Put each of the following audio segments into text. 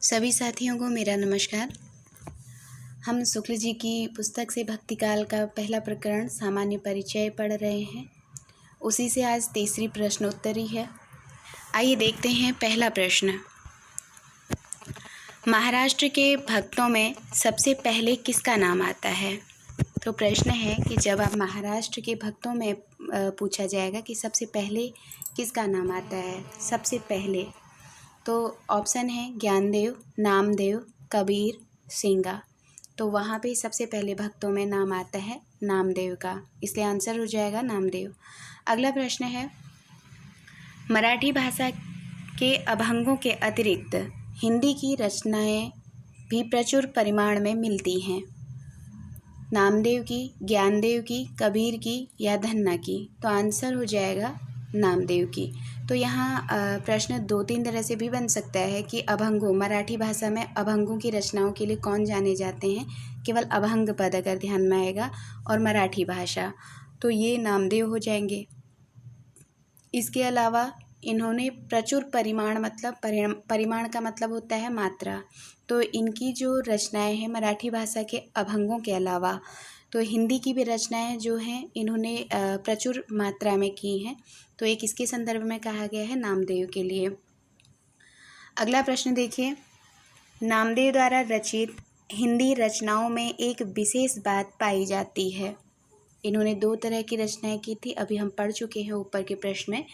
सभी साथियों को मेरा नमस्कार। हम शुक्ल जी की पुस्तक से भक्तिकाल का पहला प्रकरण सामान्य परिचय पढ़ रहे हैं। उसी से आज तीसरी प्रश्नोत्तरी है। आइए देखते हैं पहला प्रश्न। महाराष्ट्र के भक्तों में सबसे पहले किसका नाम आता है? तो प्रश्न है कि जब आप महाराष्ट्र के भक्तों में पूछा जाएगा कि सबसे पहले किसका नाम आता है, सबसे पहले, तो ऑप्शन है ज्ञानदेव, नामदेव, कबीर, सिंगा। तो वहाँ पे सबसे पहले भक्तों में नाम आता है नामदेव का, इसलिए आंसर हो जाएगा नामदेव। अगला प्रश्न है, मराठी भाषा के अभंगों के अतिरिक्त हिंदी की रचनाएं भी प्रचुर परिमाण में मिलती हैं। नामदेव की, ज्ञानदेव की, कबीर की या धन्ना की? तो आंसर हो जाएगा नामदेव की। तो यहाँ प्रश्न दो तीन तरह से भी बन सकता है कि अभंगों, मराठी भाषा में अभंगों की रचनाओं के लिए कौन जाने जाते हैं? केवल अभंग पद अगर ध्यान में आएगा और मराठी भाषा, तो ये नामदेव हो जाएंगे। इसके अलावा इन्होंने प्रचुर परिमाण, मतलब परिमाण का मतलब होता है मात्रा, तो इनकी जो रचनाएं हैं मराठी भाषा के अभंगों के अलावा, तो हिंदी की भी रचनाएं जो हैं इन्होंने प्रचुर मात्रा में की हैं। तो एक इसके संदर्भ में कहा गया है नामदेव के लिए। अगला प्रश्न देखिए, नामदेव द्वारा रचित हिंदी रचनाओं में एक विशेष बात पाई जाती है। इन्होंने दो तरह की रचनाएं की थी, अभी हम पढ़ चुके हैं ऊपर के प्रश्न में।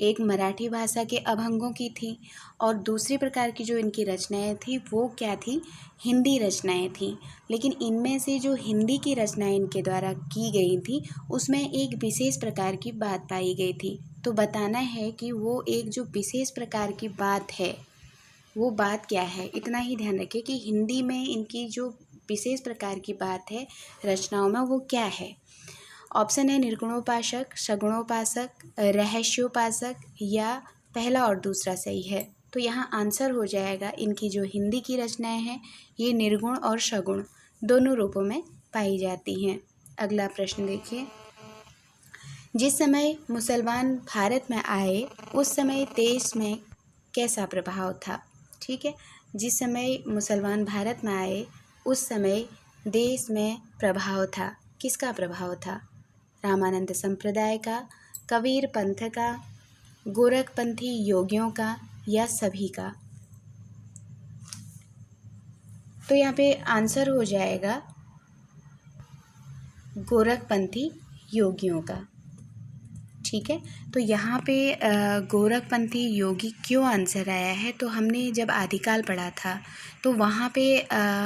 एक मराठी भाषा के अभंगों की थी और दूसरी प्रकार की जो इनकी रचनाएं थी वो क्या थी? हिंदी रचनाएं थी। लेकिन इनमें से जो हिंदी की रचनाएं इनके द्वारा की गई थी उसमें एक विशेष प्रकार की बात पाई गई थी। तो बताना है कि वो एक जो विशेष प्रकार की बात है वो बात क्या है। इतना ही ध्यान रखिए कि हिंदी में इनकी जो विशेष प्रकार की बात है रचनाओं में वो क्या है। ऑप्शन है निर्गुणोपासक, सगुणोपासक, रहस्योपासक या पहला और दूसरा सही है। तो यहाँ आंसर हो जाएगा, इनकी जो हिंदी की रचनाएं हैं ये निर्गुण और सगुण दोनों रूपों में पाई जाती हैं। अगला प्रश्न देखिए, जिस समय मुसलमान भारत में आए उस समय देश में कैसा प्रभाव था? ठीक है, जिस समय मुसलमान भारत में आए उस समय देश में प्रभाव था। किसका प्रभाव था? रामानंद संप्रदाय का, कबीर पंथ का, गोरखपंथी योगियों का या सभी का? तो यहाँ पे आंसर हो जाएगा गोरखपंथी योगियों का। ठीक है, तो यहाँ पे गोरखपंथी योगी क्यों आंसर आया है? तो हमने जब आदिकाल पढ़ा था तो वहाँ पे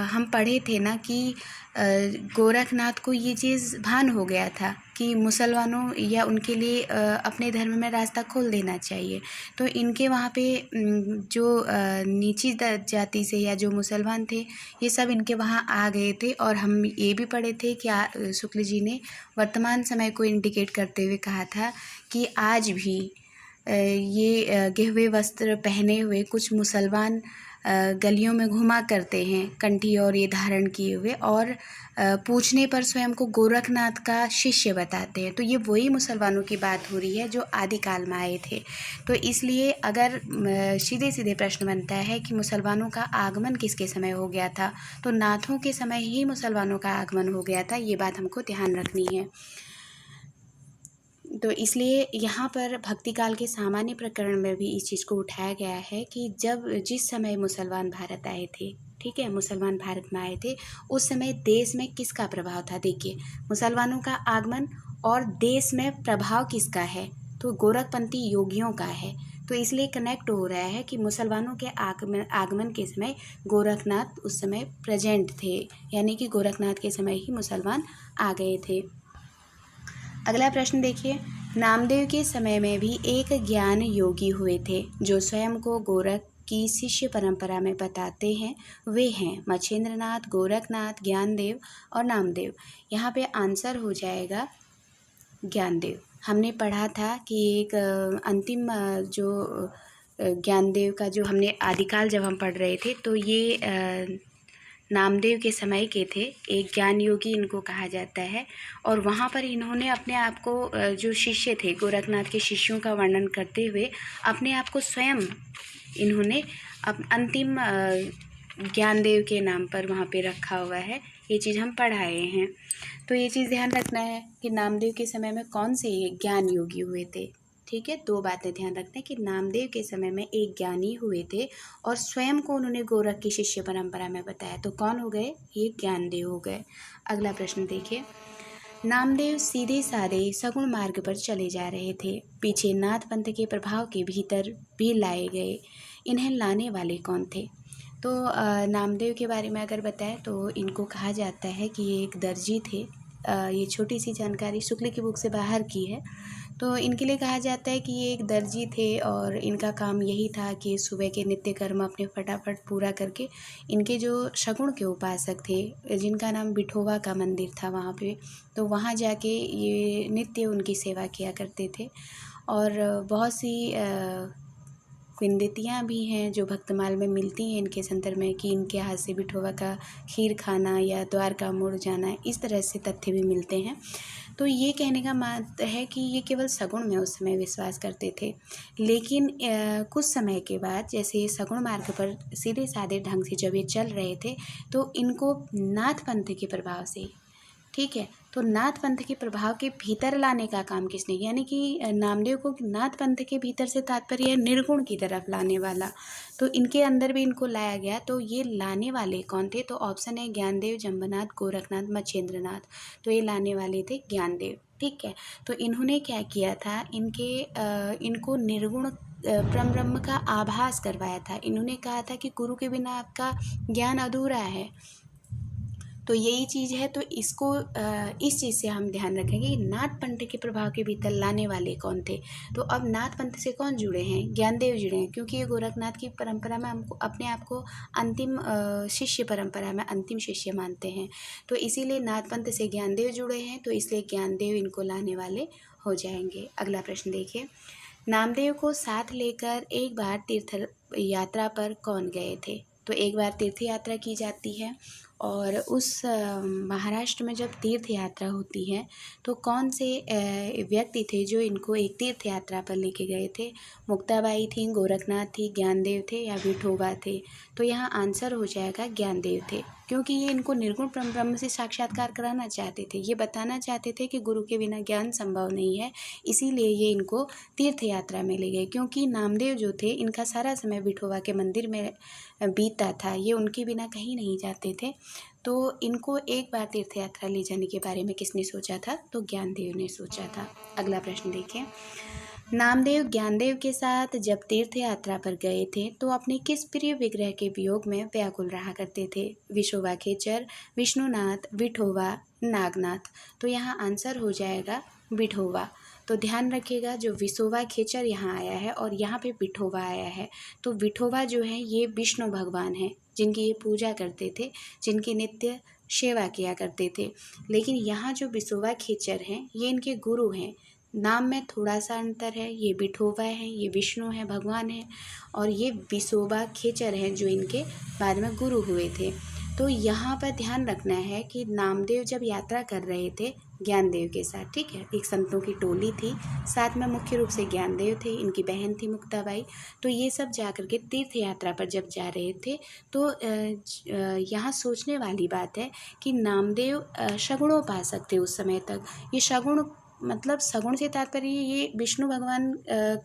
हम पढ़े थे ना कि गोरखनाथ को ये चीज़ भान हो गया था कि मुसलमानों या उनके लिए अपने धर्म में रास्ता खोल देना चाहिए। तो इनके वहाँ पे जो नीची जाति से या जो मुसलमान थे ये सब इनके वहाँ आ गए थे। और हम ये भी पढ़े थे कि शुक्ल जी ने वर्तमान समय को इंडिकेट करते हुए कहा था कि आज भी ये गेहुए वस्त्र पहने हुए कुछ मुसलमान गलियों में घुमा करते हैं, कंठी और ये धारण किए हुए, और पूछने पर स्वयं को गोरखनाथ का शिष्य बताते हैं। तो ये वही मुसलमानों की बात हो रही है जो आदिकाल में आए थे। तो इसलिए अगर सीधे सीधे प्रश्न बनता है कि मुसलमानों का आगमन किसके समय हो गया था, तो नाथों के समय ही मुसलमानों का आगमन हो गया था। ये बात हमको ध्यान रखनी है। तो इसलिए यहाँ पर भक्तिकाल के सामान्य प्रकरण में भी इस चीज़ को उठाया गया है कि जिस समय मुसलमान भारत आए थे, ठीक है, मुसलमान भारत में आए थे उस समय देश में किसका प्रभाव था? देखिए, मुसलमानों का आगमन और देश में प्रभाव किसका है? तो गोरखपंथी योगियों का है। तो इसलिए कनेक्ट हो रहा है कि मुसलमानों के आगमन के समय गोरखनाथ उस समय प्रेजेंट थे, यानी कि गोरखनाथ के समय ही मुसलमान आ गए थे। अगला प्रश्न देखिए, नामदेव के समय में भी एक ज्ञान योगी हुए थे जो स्वयं को गोरख की शिष्य परंपरा में बताते हैं। वे हैं मच्छिंद्रनाथ, गोरखनाथ, ज्ञानदेव और नामदेव। यहाँ पे आंसर हो जाएगा ज्ञानदेव। हमने पढ़ा था कि एक अंतिम जो ज्ञानदेव का जो हमने आदिकाल जब हम पढ़ रहे थे तो ये नामदेव के समय के थे, एक ज्ञान योगी इनको कहा जाता है। और वहाँ पर इन्होंने अपने आप को जो शिष्य थे गोरखनाथ के शिष्यों का वर्णन करते हुए अपने आप को स्वयं इन्होंने अंतिम ज्ञानदेव के नाम पर वहाँ पे रखा हुआ है। ये चीज़ हम पढ़ाए हैं। तो ये चीज़ ध्यान रखना है कि नामदेव के समय में कौन से ज्ञान योगी हुए थे। ठीक है, 2 बातें ध्यान रखना है कि नामदेव के समय में एक ज्ञानी हुए थे और स्वयं को उन्होंने गोरख की शिष्य परंपरा में बताया। तो कौन हो गए? ये ज्ञानदेव हो गए। अगला प्रश्न देखिए। नामदेव सीधे साधे सगुण मार्ग पर चले जा रहे थे। पीछे नाथ पंथ के प्रभाव के भीतर भी लाए गए। इन्हें लाने वाले कौन थे? तो नामदेव के बारे में अगर बताएं तो इनको कहा जाता है कि ये एक दर्जी थे। ये छोटी सी जानकारी शुक्ल की बुक से बाहर की है। तो इनके लिए कहा जाता है कि ये एक दर्जी थे और इनका काम यही था कि सुबह के नित्य कर्म अपने फटाफट पूरा करके इनके जो शगुन के उपासक थे, जिनका नाम बिठोवा का मंदिर था वहाँ पे, तो वहाँ जाके ये नित्य उनकी सेवा किया करते थे। और बहुत सी विंदतियाँ भी हैं जो भक्तमाल में मिलती हैं इनके संदर्भ में कि इनके हाथ से बिठोवा का खीर खाना या द्वारका मोड़ जाना, इस तरह से तथ्य भी मिलते हैं। तो ये कहने का मत है कि ये केवल सगुण में उस समय विश्वास करते थे, लेकिन कुछ समय के बाद जैसे सगुण मार्ग पर सीधे साधे ढंग से जब ये चल रहे थे तो इनको नाथ पंथ के प्रभाव से, ठीक है, तो नाथ पंथ के प्रभाव के भीतर लाने का काम किसने किया? यानी कि नामदेव को नाथ पंथ के भीतर से तात्पर्य है निर्गुण की तरफ लाने वाला। तो इनके अंदर भी इनको लाया गया। तो ये लाने वाले कौन थे? तो ऑप्शन है ज्ञानदेव, जम्बनाथ, गोरखनाथ, मच्छेंद्रनाथ। तो ये लाने वाले थे ज्ञानदेव। ठीक है, तो इन्होंने क्या किया था? इनको निर्गुण परम ब्रह्म का आभास करवाया था। इन्होंने कहा था कि गुरु के बिना आपका ज्ञान अधूरा है। तो यही चीज़ है। तो इसको इस चीज़ से हम ध्यान रखेंगे कि नाथ पंथ के प्रभाव के भीतर लाने वाले कौन थे। तो अब नाथ पंथ से कौन जुड़े हैं? ज्ञानदेव जुड़े हैं, क्योंकि ये गोरखनाथ की परंपरा में हमको अपने आप को अंतिम शिष्य परंपरा में अंतिम शिष्य मानते हैं। तो इसीलिए नाथ पंथ से ज्ञानदेव जुड़े हैं, तो इसलिए ज्ञानदेव इनको लाने वाले हो जाएंगे। अगला प्रश्न देखिए। नामदेव को साथ लेकर एक बार तीर्थ यात्रा पर कौन गए थे? तो एक बार तीर्थ यात्रा की जाती है और उस महाराष्ट्र में जब तीर्थ यात्रा होती है तो कौन से व्यक्ति थे जो इनको एक तीर्थ यात्रा पर लेके गए थे? मुक्ताबाई थी, गोरखनाथ थी, ज्ञानदेव थे या विठोबा थे? तो यहाँ आंसर हो जाएगा ज्ञानदेव थे, क्योंकि ये इनको निर्गुण परम ब्रह्म से साक्षात्कार कराना चाहते थे। ये बताना चाहते थे कि गुरु के बिना ज्ञान संभव नहीं है, इसीलिए ये इनको तीर्थ यात्रा में ले गए। क्योंकि नामदेव जो थे इनका सारा समय विठोबा के मंदिर में बीता था, ये उनके बिना कहीं नहीं जाते थे। तो इनको एक बार तीर्थ यात्रा ले जाने के बारे में किसने सोचा था? तो ज्ञानदेव ने सोचा था। अगला प्रश्न देखिए। नामदेव ज्ञानदेव के साथ जब तीर्थ यात्रा पर गए थे तो अपने किस प्रिय विग्रह के वियोग में व्याकुल रहा करते थे? विशोबा खेचर, विष्णुनाथ, विठोबा, नागनाथ। तो यहाँ आंसर हो जाएगा विठोबा। तो ध्यान रखिएगा, जो विशोबा खेचर यहाँ आया है और यहाँ पे विठोबा आया है। तो विठोबा जो है ये विष्णु भगवान हैं, जिनकी ये पूजा करते थे, जिनकी नित्य सेवा किया करते थे। लेकिन यहाँ जो विशोबा खेचर हैं ये इनके गुरु हैं। नाम में थोड़ा सा अंतर है, ये विठोबा है, ये विष्णु है, भगवान है, और ये विशोबा खेचर हैं जो इनके बाद में गुरु हुए थे। तो यहाँ पर ध्यान रखना है कि नामदेव जब यात्रा कर रहे थे ज्ञानदेव के साथ, ठीक है, एक संतों की टोली थी, साथ में मुख्य रूप से ज्ञानदेव थे, इनकी बहन थी मुक्ताबाई। तो ये सब जा कर के तीर्थ यात्रा पर जब जा रहे थे तो यहाँ सोचने वाली बात है कि नामदेव शगुणोपासक थे उस समय तक। ये शगुण मतलब सगुण से तात्पर्य ये विष्णु भगवान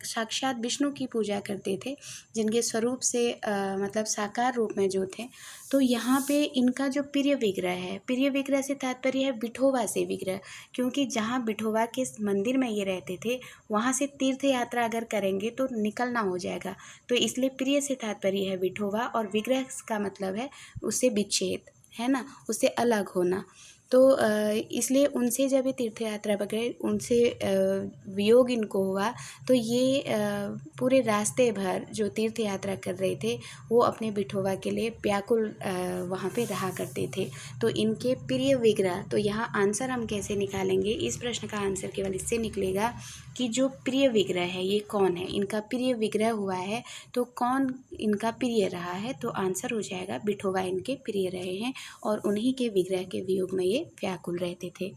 साक्षात विष्णु की पूजा करते थे, जिनके स्वरूप से मतलब साकार रूप में जो थे। तो यहाँ पे इनका जो प्रिय विग्रह है, प्रिय विग्रह से तात्पर्य है विठोबा से विग्रह, क्योंकि जहाँ विठोबा के मंदिर में ये रहते थे वहाँ से तीर्थ यात्रा अगर करेंगे तो निकलना हो जाएगा। तो इसलिए प्रिय से तात्पर्य है विठोबा और विग्रह का मतलब है उससे विच्छेद, है ना, उससे अलग होना। तो इसलिए उनसे जब ये तीर्थ यात्रा पर गए, उनसे वियोग इनको हुआ। तो ये पूरे रास्ते भर जो तीर्थ यात्रा कर रहे थे वो अपने विठोबा के लिए व्याकुल वहाँ पे रहा करते थे। तो इनके प्रिय विग्रह, तो यहाँ आंसर हम कैसे निकालेंगे? इस प्रश्न का आंसर केवल इससे निकलेगा कि जो प्रिय विग्रह है ये कौन है, इनका प्रिय विग्रह हुआ है तो कौन इनका प्रिय रहा है? तो आंसर हो जाएगा विठोबा इनके प्रिय रहे हैं और उन्हीं के विग्रह के वियोग में ये व्याकुल रहते थे।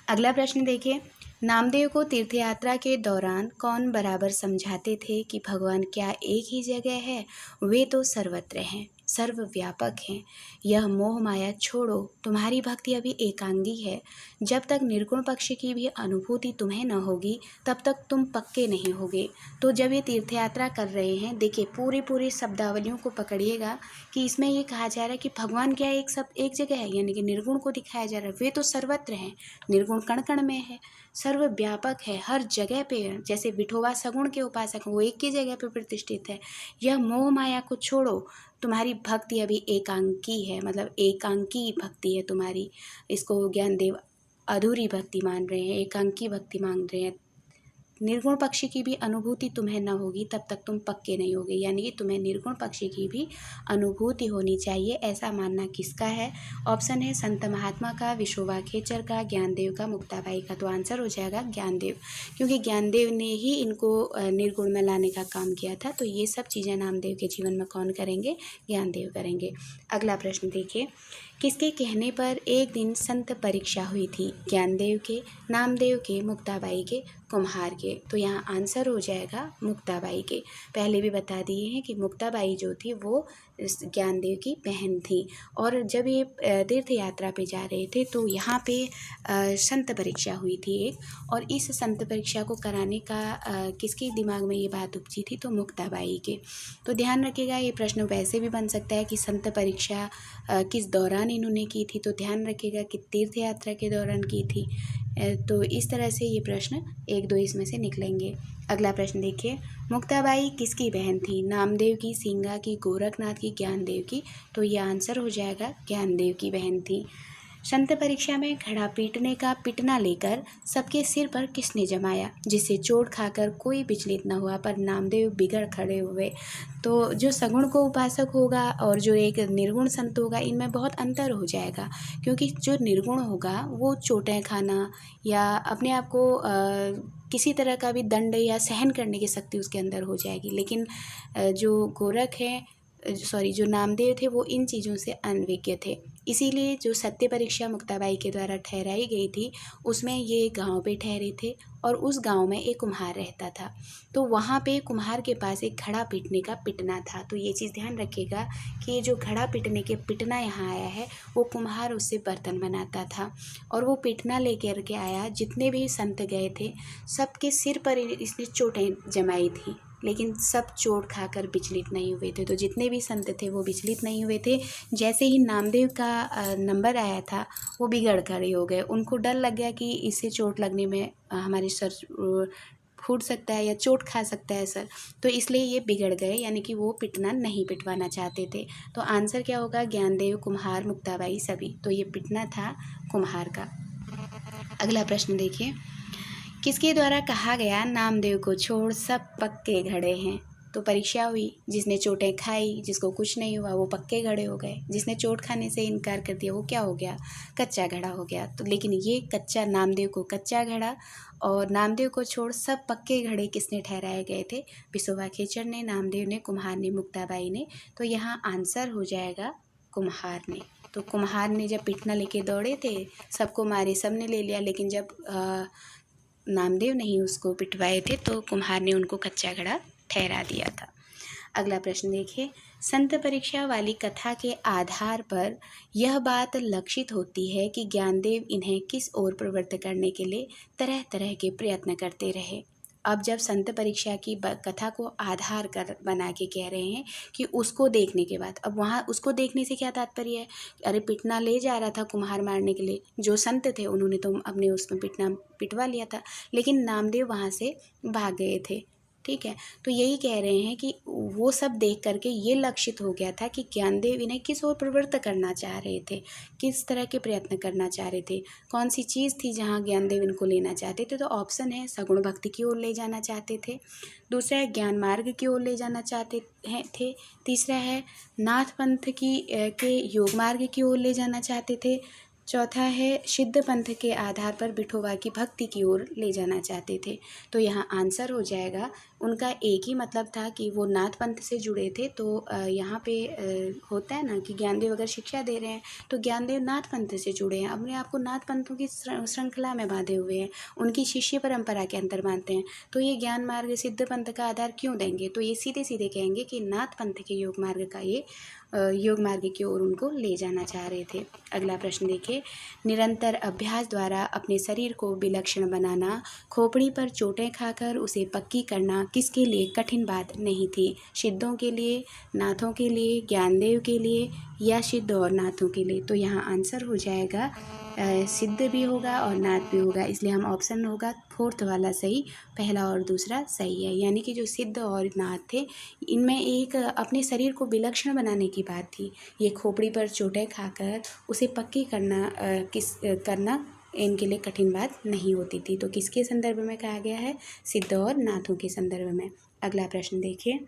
अगला प्रश्न देखिए, नामदेव को तीर्थ यात्रा के दौरान कौन बराबर समझाते थे कि भगवान क्या एक ही जगह है, वे तो सर्वत्र हैं, सर्वव्यापक हैं। यह मोह माया छोड़ो, तुम्हारी भक्ति अभी एकांगी है। जब तक निर्गुण पक्ष की भी अनुभूति तुम्हें न होगी तब तक तुम पक्के नहीं होगे। तो जब ये तीर्थ यात्रा कर रहे हैं, देखिए पूरी शब्दावलियों को पकड़िएगा कि इसमें ये कहा जा रहा है कि भगवान क्या एक जगह है, यानी कि निर्गुण को दिखाया जा रहा है। वे तो सर्वत्र हैं, निर्गुण कण कण में है, सर्वव्यापक है, हर जगह पे है। जैसे विठोबा सगुण के उपासक वो एक ही जगह पे प्रतिष्ठित है। यह मोह माया को छोड़ो, तुम्हारी भक्ति अभी एकांकी है, मतलब एकांकी भक्ति है तुम्हारी। इसको ज्ञानदेव अधूरी भक्ति मान रहे हैं, एकांकी भक्ति मान रहे हैं। निर्गुण पक्षी की भी अनुभूति तुम्हें न होगी तब तक तुम पक्के नहीं होगे, यानी कि तुम्हें निर्गुण पक्षी की भी अनुभूति होनी चाहिए, ऐसा मानना किसका है? ऑप्शन है संत महात्मा का, विशोबा खेचर का, ज्ञानदेव का, मुक्ताबाई का। तो आंसर हो जाएगा ज्ञानदेव, क्योंकि ज्ञानदेव ने ही इनको निर्गुण में लाने का काम किया था। तो ये सब चीज़ें नामदेव के जीवन में कौन करेंगे? ज्ञानदेव करेंगे। अगला प्रश्न देखिए, किसके कहने पर एक दिन संत परीक्षा हुई थी? ज्ञानदेव के, नामदेव के, मुक्ताबाई के, कुम्हार के। तो यहाँ आंसर हो जाएगा मुक्ताबाई के। पहले भी बता दिए हैं कि मुक्ताबाई जो थी वो ज्ञानदेव की बहन थी। और जब ये तीर्थ यात्रा पे जा रहे थे तो यहाँ पे संत परीक्षा हुई थी एक, और इस संत परीक्षा को कराने का किसके दिमाग में ये बात उपजी थी? तो मुक्ताबाई के। तो ध्यान रखिएगा, ये प्रश्न वैसे भी बन सकता है कि संत परीक्षा किस दौरान इन्होंने की थी, तो ध्यान रखिएगा कि तीर्थ यात्रा के दौरान की थी। तो इस तरह से ये प्रश्न 1-2 इसमें से निकलेंगे। अगला प्रश्न देखिए, मुक्ताबाई किसकी बहन थी? नामदेव की, सिंगा की, गोरखनाथ की, ज्ञानदेव की। तो ये आंसर हो जाएगा ज्ञानदेव की बहन थी। संत परीक्षा में घड़ा पीटने का पिटना लेकर सबके सिर पर किसने जमाया, जिससे चोट खाकर कोई विचलित न हुआ पर नामदेव बिगड़ खड़े हुए? तो जो सगुण को उपासक होगा और जो एक निर्गुण संत होगा, इनमें बहुत अंतर हो जाएगा, क्योंकि जो निर्गुण होगा वो चोटें खाना या अपने आप को किसी तरह का भी दंड या सहन करने की शक्ति उसके अंदर हो जाएगी। लेकिन जो गोरख हैं, जो नामदेव थे, वो इन चीज़ों से अनभिज्ञ थे। इसीलिए जो सत्य परीक्षा मुक्ताबाई के द्वारा ठहराई गई थी, उसमें ये गांव पे ठहरे थे और उस गांव में एक कुम्हार रहता था। तो वहाँ पे कुम्हार के पास एक घड़ा पीटने का पिटना था। तो ये चीज़ ध्यान रखिएगा कि ये जो घड़ा पीटने के पिटना यहाँ आया है, वो कुम्हार उससे बर्तन बनाता था और वो पिटना लेकर के आया। जितने भी संत गए थे, सबके सिर पर इसने चोटें जमाई थी, लेकिन सब चोट खाकर विचलित नहीं हुए थे। तो जितने भी संत थे वो विचलित नहीं हुए थे। जैसे ही नामदेव का नंबर आया था, वो बिगड़ खड़े हो गए। उनको डर लग गया कि इससे चोट लगने में हमारी सर फूट सकता है या चोट खा सकता है सर, तो इसलिए ये बिगड़ गए, यानी कि वो पिटना नहीं पिटवाना चाहते थे। तो आंसर क्या होगा? ज्ञानदेव, कुम्हार, मुक्ताबाई सभी। तो ये पिटना था कुम्हार का। अगला प्रश्न देखिए, किसके द्वारा कहा गया नामदेव को छोड़ सब पक्के घड़े हैं? तो परीक्षा हुई, जिसने चोटें खाई, जिसको कुछ नहीं हुआ, वो पक्के घड़े हो गए। जिसने चोट खाने से इनकार कर दिया, वो क्या हो गया? कच्चा घड़ा हो गया। तो लेकिन ये कच्चा, नामदेव को कच्चा घड़ा और नामदेव को छोड़ सब पक्के घड़े किसने ठहराए गए थे? विशोबा खेचर ने, नामदेव ने, कुम्हार ने, मुक्ताबाई ने। तो यहाँ आंसर हो जाएगा कुम्हार ने। तो कुम्हार ने जब पिटना लेके दौड़े थे, सबको मारे, सब ने ले लिया, लेकिन जब नामदेव नहीं उसको पिटवाए थे तो कुम्हार ने उनको कच्चा घड़ा ठहरा दिया था। अगला प्रश्न देखिए, संत परीक्षा वाली कथा के आधार पर यह बात लक्षित होती है कि ज्ञानदेव इन्हें किस ओर प्रवृत्त करने के लिए तरह तरह के प्रयत्न करते रहे। अब जब संत परीक्षा की कथा को आधार कर बना के कह रहे हैं कि उसको देखने के बाद, अब वहाँ उसको देखने से क्या तात्पर्य है? अरे पिटना ले जा रहा था कुम्हार मारने के लिए, जो संत थे उन्होंने तो अपने उसमें पिटना पिटवा लिया था, लेकिन नामदेव वहाँ से भाग गए थे। ठीक है, तो यही कह रहे हैं कि वो सब देख करके ये लक्षित हो गया था कि ज्ञानदेव इन्हें किस ओर प्रवृत्त करना चाह रहे थे, किस तरह के प्रयत्न करना चाह रहे थे, कौन सी चीज़ थी जहाँ ज्ञानदेव इनको लेना चाहते थे। तो ऑप्शन है सगुण भक्ति की ओर ले जाना चाहते थे, दूसरा है ज्ञान मार्ग की ओर ले जाना चाहते थे, तीसरा है नाथ पंथ के योग मार्ग की ओर ले जाना चाहते थे, चौथा है सिद्ध पंथ के आधार पर विठोबा की भक्ति की ओर ले जाना चाहते थे। तो यहाँ आंसर हो जाएगा उनका एक ही मतलब था कि वो नाथ पंथ से जुड़े थे। तो यहाँ पे होता है ना कि ज्ञानदेव अगर शिक्षा दे रहे हैं तो ज्ञानदेव नाथ पंथ से जुड़े हैं, अपने आप को नाथ पंथों की श्रृंखला में बांधे हुए हैं, उनकी शिष्य परंपरा के अंतर मानते हैं। तो ये ज्ञान मार्ग सिद्ध पंथ का आधार क्यों देंगे? तो ये सीधे सीधे कहेंगे कि नाथ पंथ के योग मार्ग का ये योग मार्ग की ओर उनको ले जाना चाह रहे थे। अगला प्रश्न देखिए, निरंतर अभ्यास द्वारा अपने शरीर को विलक्षण बनाना, खोपड़ी पर चोटें खाकर उसे पक्की करना किसके लिए कठिन बात नहीं थी? सिद्धों के लिए, नाथों के लिए, ज्ञानदेव के लिए या सिद्ध और नाथों के लिए? तो यहाँ आंसर हो जाएगा सिद्ध भी होगा और नाथ भी होगा, इसलिए हम ऑप्शन होगा फोर्थ वाला सही, पहला और दूसरा सही है। यानी कि जो सिद्ध और नाथ थे इनमें एक अपने शरीर को विलक्षण बनाने की बात थी। ये खोपड़ी पर चोटें खाकर उसे पक्की करना इनके लिए कठिन बात नहीं होती थी। तो किसके संदर्भ में कहा गया है? सिद्ध और नाथों के संदर्भ में। अगला प्रश्न देखिए,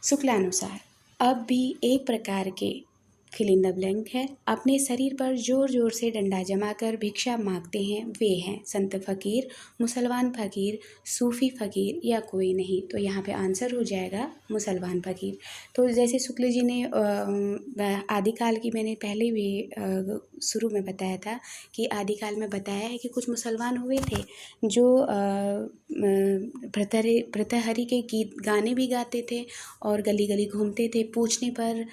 शुक्लानुसार अब भी एक प्रकार के फिल इन द ब्लैंक है अपने शरीर पर जोर जोर से डंडा जमाकर भिक्षा मांगते हैं, वे हैं संत फकीर, मुसलमान फकीर, सूफी फकीर या कोई नहीं? तो यहाँ पे आंसर हो जाएगा मुसलमान फकीर। तो जैसे शुक्ल जी ने आदिकाल की मैंने पहले भी शुरू में बताया था कि आदिकाल में बताया है कि कुछ मुसलमान हुए थे जो भर्तृहरि के गीत गाने भी गाते थे और गली गली घूमते थे, पूछने पर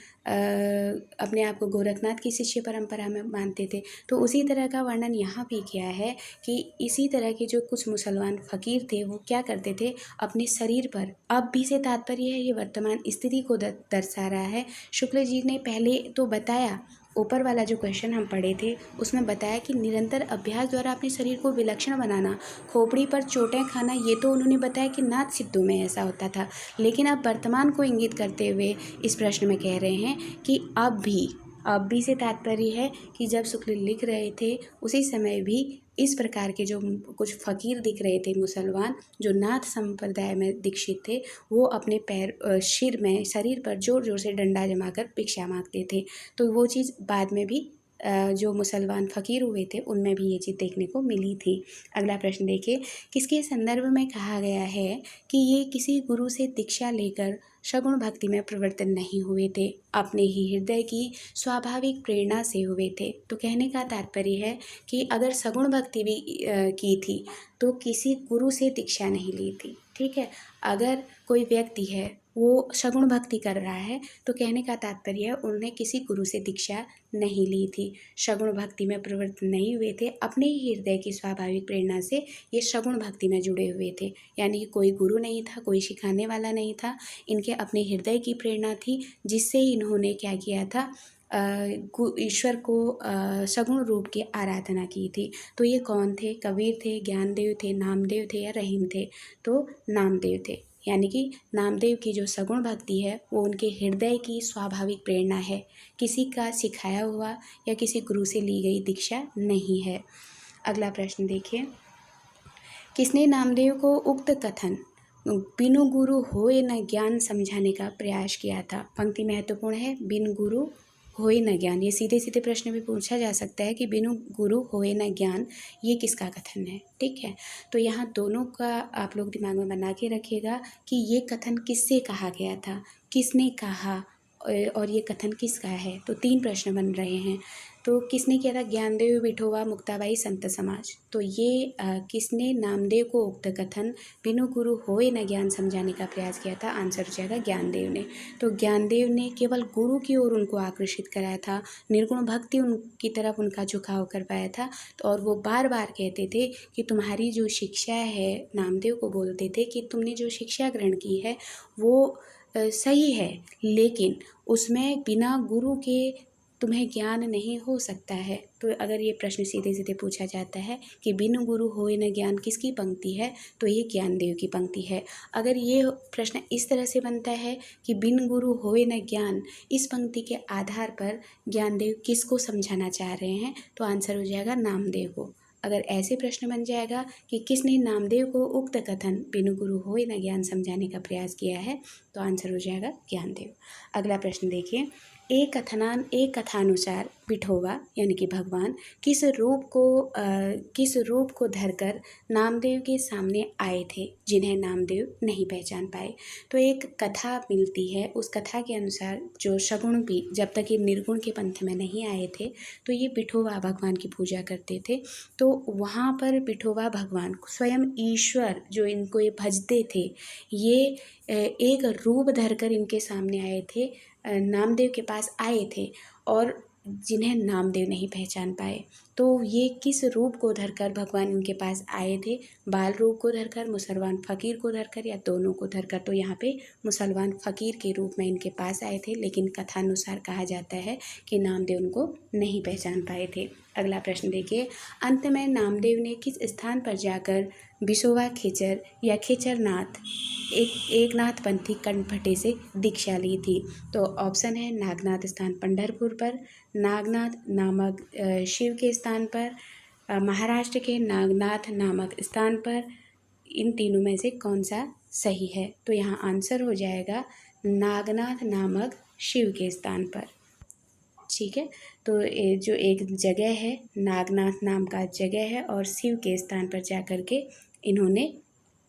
अपने आप को गोरखनाथ की शिष्य परंपरा में मानते थे। तो उसी तरह का वर्णन यहाँ भी किया है कि इसी तरह के जो कुछ मुसलमान फ़कीर थे वो क्या करते थे, अपने शरीर पर, अब भी से तात्पर्य है ये वर्तमान स्थिति को दर्शा रहा है। शुक्ल जी ने पहले तो बताया, ऊपर वाला जो क्वेश्चन हम पढ़े थे उसमें बताया कि निरंतर अभ्यास द्वारा अपने शरीर को विलक्षण बनाना, खोपड़ी पर चोटें खाना, ये तो उन्होंने बताया कि नाथ सिद्धों में ऐसा होता था। लेकिन अब वर्तमान को इंगित करते हुए इस प्रश्न में कह रहे हैं कि अब भी से तात्पर्य है कि जब शुक्ल लिख रहे थे उसी समय भी इस प्रकार के जो कुछ फ़कीर दिख रहे थे मुसलमान जो नाथ संप्रदाय में दीक्षित थे, वो अपने शरीर पर जोर जोर से डंडा जमाकर भिक्षा मांगते थे। तो वो चीज़ बाद में भी जो मुसलमान फ़कीर हुए थे उनमें भी ये चीज़ देखने को मिली थी। अगला प्रश्न देखिए, किसके संदर्भ में कहा गया है कि ये किसी गुरु से दीक्षा लेकर सगुण भक्ति में प्रवर्तन नहीं हुए थे, अपने ही हृदय की स्वाभाविक प्रेरणा से हुए थे? तो कहने का तात्पर्य है कि अगर सगुण भक्ति भी की थी तो किसी गुरु से दीक्षा नहीं ली थी। ठीक है, अगर कोई व्यक्ति है वो सगुण भक्ति कर रहा है तो कहने का तात्पर्य है उन्होंने किसी गुरु से दीक्षा नहीं ली थी, सगुण भक्ति में प्रवृत्त नहीं हुए थे, अपने ही हृदय की स्वाभाविक प्रेरणा से ये सगुण भक्ति में जुड़े हुए थे। यानी कि कोई गुरु नहीं था, कोई सिखाने वाला नहीं था, इनके अपने हृदय की प्रेरणा थी जिससे इन्होंने क्या किया था, ईश्वर को सगुण रूप की आराधना की थी। तो ये कौन थे? कबीर थे, ज्ञानदेव थे, नामदेव थे या रहीम थे? तो नामदेव थे। यानी कि नामदेव की जो सगुण भक्ति है वो उनके हृदय की स्वाभाविक प्रेरणा है, किसी का सिखाया हुआ या किसी गुरु से ली गई दीक्षा नहीं है। अगला प्रश्न देखिए, किसने नामदेव को उक्त कथन बिनु गुरु होए न ज्ञान समझाने का प्रयास किया था? पंक्ति महत्वपूर्ण है, बिन गुरु होए न ज्ञान। ये सीधे सीधे प्रश्न भी पूछा जा सकता है कि बिनु गुरु होए न ज्ञान ये किसका कथन है? ठीक है, तो यहाँ दोनों का आप लोग दिमाग में बना के रखिएगा कि ये कथन किससे कहा गया था, किसने कहा और ये कथन किसका है? तो 3 प्रश्न बन रहे हैं। तो किसने किया था? ज्ञानदेव, विठोबा, मुक्ताबाई, संत समाज। तो ये किसने नामदेव को उक्त कथन बिनु गुरु होए न ज्ञान समझाने का प्रयास किया था? आंसर हो जाएगा ज्ञानदेव ने। तो ज्ञानदेव ने केवल गुरु की ओर उनको आकर्षित कराया था, निर्गुण भक्ति उनकी तरफ उनका झुकाव करवाया था। तो और वो बार बार कहते थे कि तुम्हारी जो शिक्षा है, नामदेव को बोलते थे कि तुमने जो शिक्षा ग्रहण की है वो सही है, लेकिन उसमें बिना गुरु के तुम्हें ज्ञान नहीं हो सकता है। तो अगर ये प्रश्न सीधे सीधे पूछा जाता है कि बिनु गुरु होए न ज्ञान किसकी पंक्ति है, तो ये ज्ञानदेव की पंक्ति है। अगर ये प्रश्न इस तरह से बनता है कि बिन गुरु होए न ज्ञान, इस पंक्ति के आधार पर ज्ञानदेव किसको समझाना चाह रहे हैं, तो आंसर हो जाएगा नामदेव को। अगर ऐसे प्रश्न बन जाएगा कि किसने नामदेव को उक्त कथन बिनु गुरु होए न ज्ञान समझाने का प्रयास किया है, तो आंसर हो जाएगा ज्ञानदेव। अगला प्रश्न देखिए, एक कथानुसार विठोबा यानी कि भगवान किस रूप को धरकर नामदेव के सामने आए थे जिन्हें नामदेव नहीं पहचान पाए। तो एक कथा मिलती है, उस कथा के अनुसार जो सगुण भी जब तक ये निर्गुण के पंथ में नहीं आए थे तो ये विठोबा भगवान की पूजा करते थे। तो वहाँ पर विठोबा भगवान स्वयं ईश्वर जो इनको ये भजते थे, ये एक रूप धरकर इनके सामने आए थे, नामदेव के पास आए थे और जिन्हें नामदेव नहीं पहचान पाए। तो ये किस रूप को धरकर भगवान इनके पास आए थे? बाल रूप को धरकर, मुसलमान फ़कीर को धरकर या दोनों को धरकर? तो यहाँ पे मुसलमान फ़कीर के रूप में इनके पास आए थे, लेकिन कथानुसार कहा जाता है कि नामदेव उनको नहीं पहचान पाए थे। अगला प्रश्न देखिए, अंत में नामदेव ने किस स्थान पर जाकर बिसोवा खेचर या खेचरनाथ एकनाथ पंथी कंठभटे से दीक्षा ली थी? तो ऑप्शन है नागनाथ स्थान पंढरपुर पर, नागनाथ नामक शिव के स्थान पर, महाराष्ट्र के नागनाथ नामक स्थान पर। इन तीनों में से कौन सा सही है? तो यहाँ आंसर हो जाएगा नागनाथ नामक शिव के स्थान पर। ठीक है, तो ये जो एक जगह है नागनाथ नाम का जगह है और शिव के स्थान पर जाकर के इन्होंने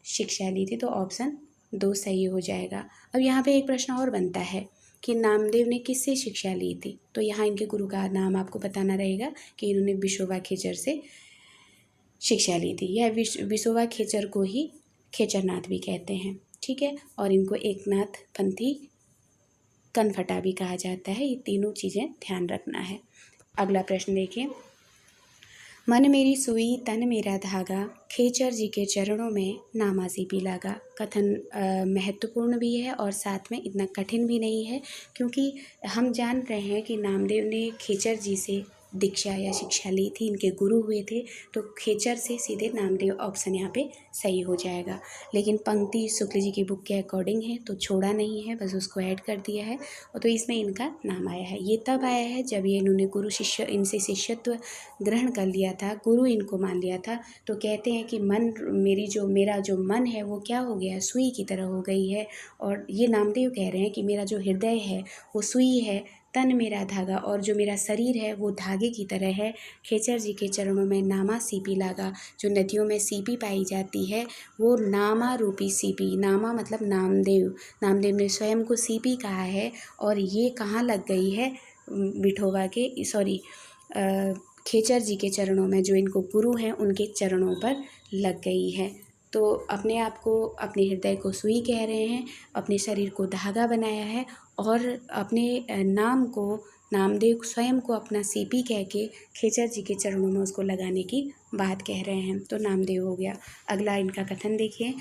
शिक्षा ली थी। तो ऑप्शन 2 सही हो जाएगा। अब यहाँ पे एक प्रश्न और बनता है कि नामदेव ने किससे शिक्षा ली थी? तो यहाँ इनके गुरु का नाम आपको बताना रहेगा कि इन्होंने विसोबा खेचर से शिक्षा ली थी। यह विसोबा खेचर को ही खेचरनाथ भी कहते हैं। ठीक है, और इनको एकनाथ पंथी कनफटा भी कहा जाता है। ये तीनों चीज़ें ध्यान रखना है। अगला प्रश्न देखिए, मन मेरी सुई तन मेरा धागा, खेचर जी के चरणों में नामा सीपी लागा। कथन महत्वपूर्ण भी है और साथ में इतना कठिन भी नहीं है, क्योंकि हम जान रहे हैं कि नामदेव ने खेचर जी से दीक्षा या शिक्षा ली थी, इनके गुरु हुए थे। तो खेचर से सीधे नामदेव ऑप्शन यहाँ पे सही हो जाएगा। लेकिन पंक्ति शुक्ल जी की बुक के अकॉर्डिंग है तो छोड़ा नहीं है, बस उसको ऐड कर दिया है और तो इसमें इनका नाम आया है। ये तब आया है जब ये इन्होंने इनसे शिष्यत्व ग्रहण कर लिया था, गुरु इनको मान लिया था। तो कहते हैं कि मेरा जो मन है वो क्या हो गया, सुई की तरह हो गई है। और ये नामदेव कह रहे हैं कि मेरा जो हृदय है वो सुई है, तन मेरा धागा, और जो मेरा शरीर है वो धागे की तरह है। खेचर जी के चरणों में नामा सीपी लागा। जो नदियों में सीपी पाई जाती है वो नामा रूपी सीपी, नामा मतलब नामदेव ने स्वयं को सीपी कहा है। और ये कहाँ लग गई है? विठोबा के खेचर जी के चरणों में, जो इनको गुरु हैं उनके चरणों पर लग गई है। तो अपने आप को, अपने हृदय को सुई कह रहे हैं, अपने शरीर को धागा बनाया है और अपने नाम को, नामदेव स्वयं को अपना सीपी कह के खेचर जी के चरणों में उसको लगाने की बात कह रहे हैं। तो नामदेव हो गया। अगला इनका कथन देखिए,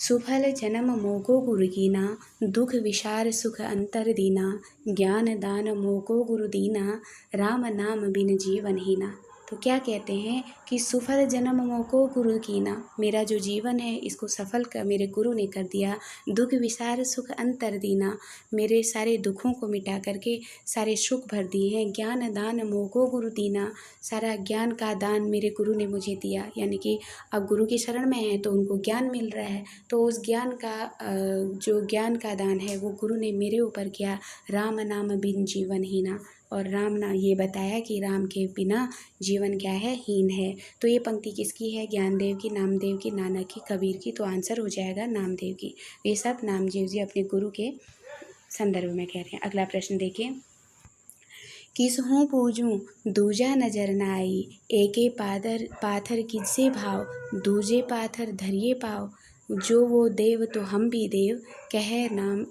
सुफल जन्म मोको गुरु कीना, दुख विशार सुख अंतर दीना, ज्ञान दान मोको गुरु दीना, राम नाम बिन जीवन हीना। तो क्या कहते हैं कि सुफल जन्म मोको गुरु कीना, मेरा जो जीवन है इसको सफल कर मेरे गुरु ने कर दिया। दुख विसार सुख अंतर दीना, मेरे सारे दुखों को मिटा करके सारे सुख भर दिए हैं। ज्ञान दान मोको गुरु दीना, सारा ज्ञान का दान मेरे गुरु ने मुझे दिया। यानी कि अब गुरु की शरण में है तो उनको ज्ञान मिल रहा है, तो उस ज्ञान का जो ज्ञान का दान है वो गुरु ने मेरे ऊपर किया। राम नाम बिन जीवन हीना, और राम ना ये बताया कि राम के बिना जीवन क्या है, हीन है। तो ये पंक्ति किसकी है? ज्ञानदेव की, नामदेव की, नानक की, कबीर की। तो आंसर हो जाएगा नामदेव की। ये सब नामदेव जी अपने गुरु के संदर्भ में कह रहे हैं। अगला प्रश्न देखिए, किसहूँ पूजूं दूजा नजर न आई, एके पाथर किससे भाव, दूजे पाथर धरिए पाव, जो वो देव तो हम भी देव, कहे नाम ...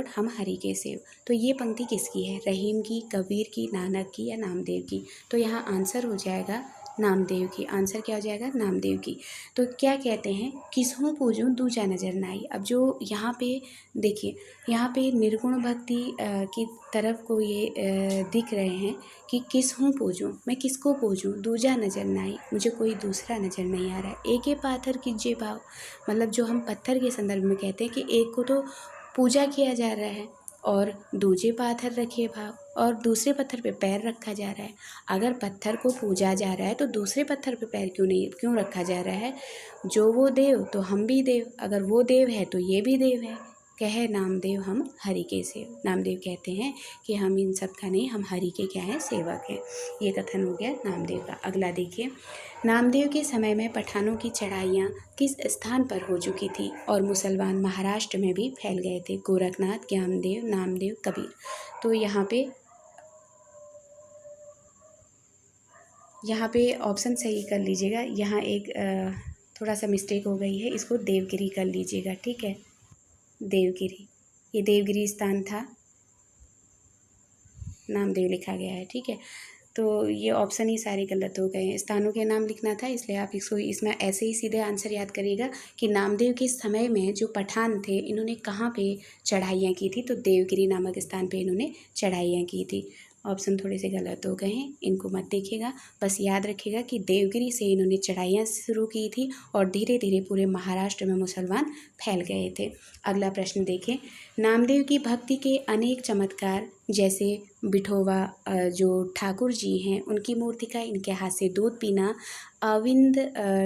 हम हरि के सेव। तो ये पंक्ति किसकी है? रहीम की, कबीर की, नानक की या नामदेव की? तो यहाँ आंसर हो जाएगा नामदेव की। आंसर क्या हो जाएगा? नामदेव की। तो क्या कहते हैं, किसहूँ पूजूं दूजा नजर न आई। अब जो यहाँ पे देखिए, यहाँ पे निर्गुण भक्ति की तरफ को ये दिख रहे हैं कि किसहूँ पूजूं, मैं किसको पूजूं, दूजा नजर न आई, मुझे कोई दूसरा नजर नहीं आ रहा है। एके पाथर कीजिए भाव, मतलब जो हम पत्थर के संदर्भ में कहते हैं कि एक को तो पूजा किया जा रहा है और दूजे पाथर रखे भाव, और दूसरे पत्थर पे पैर रखा जा रहा है। अगर पत्थर को पूजा जा रहा है तो दूसरे पत्थर पे पैर क्यों रखा जा रहा है? जो वो देव तो हम भी देव, अगर वो देव है तो ये भी देव है। कहे नामदेव हम हरि के सेव। नामदेव कहते हैं कि हम इन सब का नहीं, हम हरि के क्या हैं, सेवक हैं। ये कथन हो गया नामदेव का। अगला देखिए, नामदेव के समय में पठानों की चढ़ाइयाँ किस स्थान पर हो चुकी थी और मुसलमान महाराष्ट्र में भी फैल गए थे? गोरखनाथ, ज्ञानदेव, नामदेव, कबीर। तो यहाँ पे ऑप्शन सही कर लीजिएगा। यहाँ एक थोड़ा सा मिस्टेक हो गई है, इसको देवगिरी कर लीजिएगा, ठीक है। देवगिरी, ये देवगिरी स्थान था, नामदेव लिखा गया है, ठीक है। तो ये ऑप्शन ही सारे गलत हो गए हैं, स्थानों के नाम लिखना था, इसलिए आप इसको इसमें ऐसे ही सीधे आंसर याद करिएगा कि नामदेव के समय में जो पठान थे इन्होंने कहाँ पे चढ़ाइयाँ की थी? तो देवगिरी नामक स्थान पे इन्होंने चढ़ाइयाँ की थी। ऑप्शन थोड़े से गलत हो गए हैं, इनको मत देखिएगा, बस याद रखिएगा कि देवगिरी से इन्होंने चढ़ाइयाँ शुरू की थी और धीरे धीरे पूरे महाराष्ट्र में मुसलमान फैल गए थे। अगला प्रश्न देखें, नामदेव की भक्ति के अनेक चमत्कार, जैसे बिठोवा जो ठाकुर जी हैं उनकी मूर्ति का इनके हाथ से दूध पीना, अविंद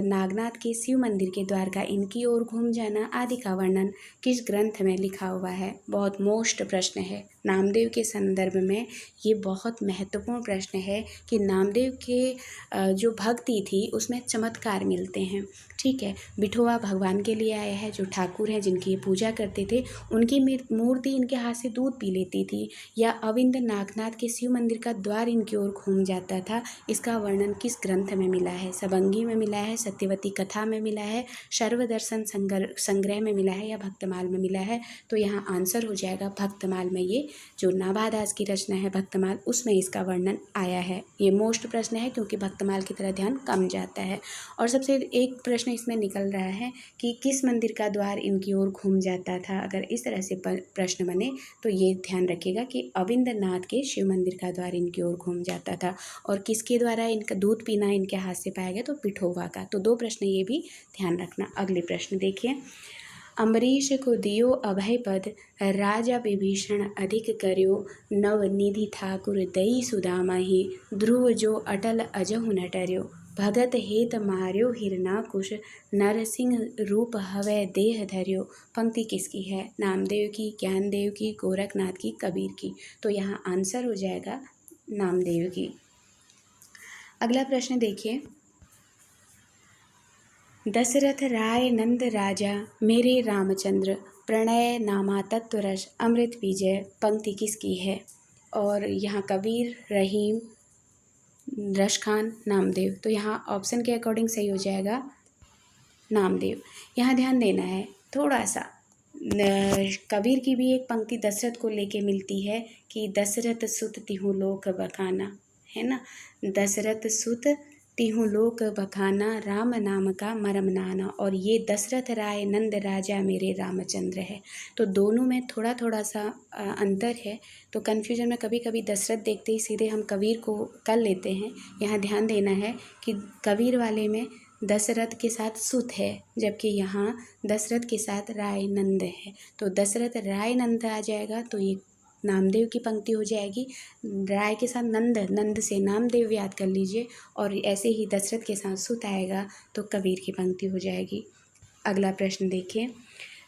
नागनाथ के शिव मंदिर के द्वार का इनकी ओर घूम जाना आदि का वर्णन किस ग्रंथ में लिखा हुआ है? बहुत मोस्ट प्रश्न है, नामदेव के संदर्भ में ये बहुत महत्वपूर्ण प्रश्न है कि नामदेव के जो भक्ति थी उसमें चमत्कार मिलते हैं, ठीक है। बिठोवा भगवान के लिए आया है, जो ठाकुर हैं जिनकी ये पूजा करते थे उनकी मूर्ति इनके हाथ से दूध पी लेती थी, या अविंद नागनाथ के शिव मंदिर का द्वार इनकी ओर घूम जाता था, इसका वर्णन किस ग्रंथ में मिला है? सबंगी में मिला है, सत्यवती कथा में मिला है, सर्वदर्शन संग्रह में मिला है, या भक्तमाल में मिला है? तो यहाँ आंसर हो जाएगा भक्तमाल में। ये जो नाभादास की रचना है भक्तमाल, उसमें इसका वर्णन आया है। ये मोस्ट प्रश्न है क्योंकि भक्तमाल की तरह ध्यान कम जाता है। और सबसे एक प्रश्न इसमें निकल रहा है कि किस मंदिर का द्वार इनकी ओर घूम जाता था। अगर इस तरह से प्रश्न बने तो ये ध्यान रखिएगा कि अविंदनाथ के शिव मंदिर का द्वार इनकी ओर घूम जाता था। और किसके द्वारा इनका दूध पीना इनके हाथ से पाया गया? तो पिठोवा का। तो 2 प्रश्न ये भी ध्यान रखना। अगले प्रश्न देखिए, अम्बरीश को दियो अभय पद, राजा विभीषण अधिक कर्यो, नवनिधि ठाकुर दई सुदामाहि, ध्रुव जो अटल अजहु न टर्यो, भगत हेत मार्यो हिरनाकुश, नरसिंह रूप हवै देह धर्यो। पंक्ति किसकी है? नामदेव की, ज्ञानदेव की, गोरखनाथ की, कबीर की। तो यहाँ आंसर हो जाएगा नामदेव की। अगला प्रश्न देखिए, दशरथ राय नंद राजा मेरे रामचंद्र, प्रणय नामा तत्व रस अमृत विजय। पंक्ति किसकी है? और यहाँ कबीर, रहीम, रश खान, नामदेव। तो यहाँ ऑप्शन के अकॉर्डिंग सही हो जाएगा नामदेव। यहाँ ध्यान देना है थोड़ा सा, कबीर की भी एक पंक्ति दशरथ को लेके मिलती है कि दशरथ सुत तिहु लोक बखाना, है ना। दशरथ सुत तिहु लोक बखाना, राम नाम का मरम नाना। और ये दशरथ राय नंद राजा मेरे रामचंद्र है। तो दोनों में थोड़ा थोड़ा सा अंतर है। तो कन्फ्यूजन में कभी कभी दशरथ देखते ही सीधे हम कबीर को कर लेते हैं। यहाँ ध्यान देना है कि कबीर वाले में दशरथ के साथ सुत है, जबकि यहाँ दशरथ के साथ राय नंद है। तो दशरथ राय नंद आ जाएगा तो ये नामदेव की पंक्ति हो जाएगी। राय के साथ नंद, नंद से नामदेव याद कर लीजिए। और ऐसे ही दशरथ के साथ सुत आएगा तो कबीर की पंक्ति हो जाएगी। अगला प्रश्न देखिए,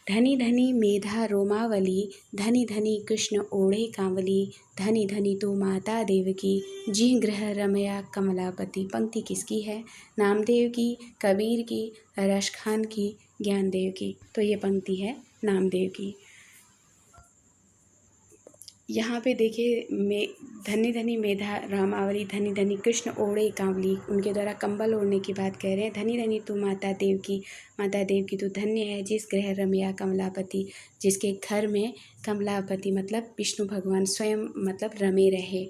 धनी धनी मेधा रोमावली, धनी धनी कृष्ण ओढ़े कांवली, धनी धनी तो माता देव की, जिह ग्रह रमया कमलापति। पंक्ति किसकी है? नामदेव की, कबीर की, रश खान की, ज्ञानदेव की। तो ये पंक्ति है नामदेव की। यहाँ पे देखिए, धनी धनी मेधा रामावली, धनी धनी कृष्ण ओढ़े कांवली, उनके द्वारा कंबल ओढ़ने की बात कह रहे हैं। धनी धनी तो माता देव की, माता देव की तो धन्य है जिस ग्रह रमया कमलापति, जिसके घर में कमलापति मतलब विष्णु भगवान स्वयं मतलब रमे रहे।